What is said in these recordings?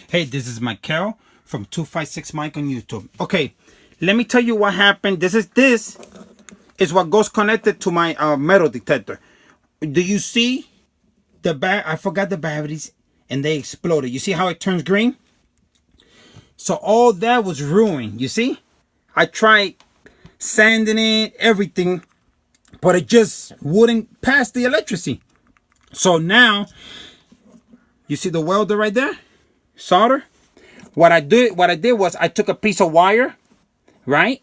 Hey, this is Michael from 256 Mike on YouTube. Okay, let me tell you what happened. This is what goes connected to my metal detector. Do you see the I forgot the batteries and they exploded. You see how it turns green? So all that was ruined. You see? I tried sanding it, everything, but it just wouldn't pass the electricity. So now, you see the welder right there? Solder. What I did was I took a piece of wire, right?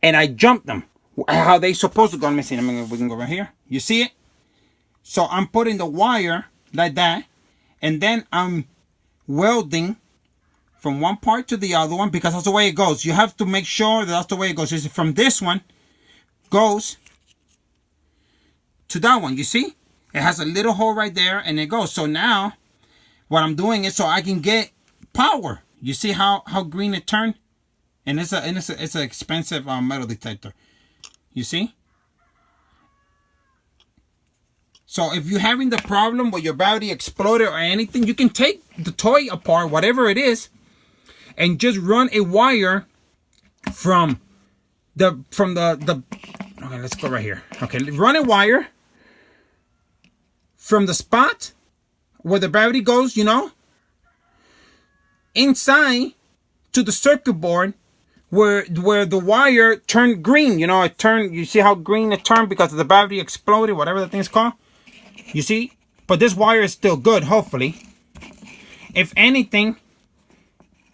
And I jumped them. How they supposed to go. Let me see. We can go right here. You see it? So I'm putting the wire like that. And then I'm welding from one part to the other one because that's the way it goes. You have to make sure that's the way it goes. You see, from this one goes to that one. You see? It has a little hole right there and it goes. So now what I'm doing is so I can get power. You see how green it turned? And it's an expensive metal detector. You see? So if you're having the problem where your battery exploded or anything, you can take the toy apart, whatever it is, and just run a wire from the okay, let's go right here. Okay, run a wire from the spot where the battery goes, you know, inside to the circuit board where the wire turned green. You know, it turned, you see how green it turned because the battery exploded, whatever the thing's called. You see? But this wire is still good, hopefully. If anything,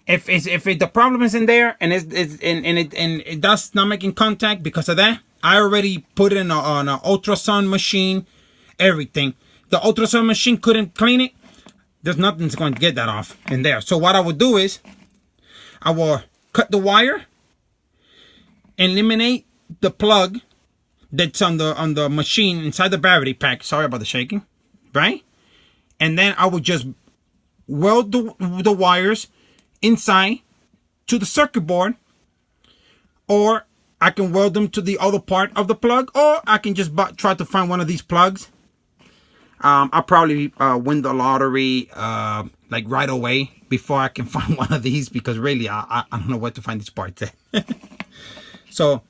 if the problem is in there and it does not making contact because of that, I already put it on an ultrasound machine, everything. The ultrasound machine couldn't clean it. There's nothing that's going to get that off in there. So what I would do is I will cut the wire, eliminate the plug that's on the machine inside the battery pack. Sorry about the shaking, right? And then I would just weld the wires inside to the circuit board, or I can weld them to the other part of the plug, or I can just try to find one of these plugs. I'll probably win the lottery like right away before I can find one of these, because really I don't know where to find these parts at. So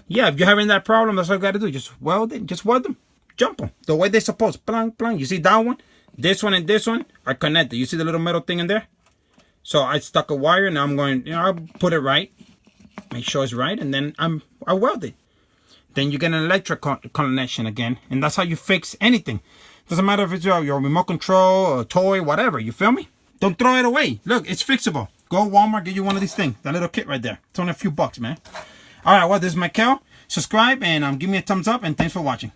yeah, if you're having that problem, that's all you got to do. Just weld it, just weld them, jump them the way they're supposed. Plunk, plunk. You see that one, this one, and this one are connected. You see the little metal thing in there? So I stuck a wire. Now I'm going, you know, I'll put it right, make sure it's right, and then I weld it. Then you get an electric connection again, and that's how you fix anything. Doesn't matter if it's your remote control or toy, whatever. You feel me? Don't throw it away. Look, it's fixable. Go to Walmart, get you one of these things. That little kit right there. It's only a few bucks, man. All right, well, this is Michael. Subscribe and give me a thumbs up, and thanks for watching.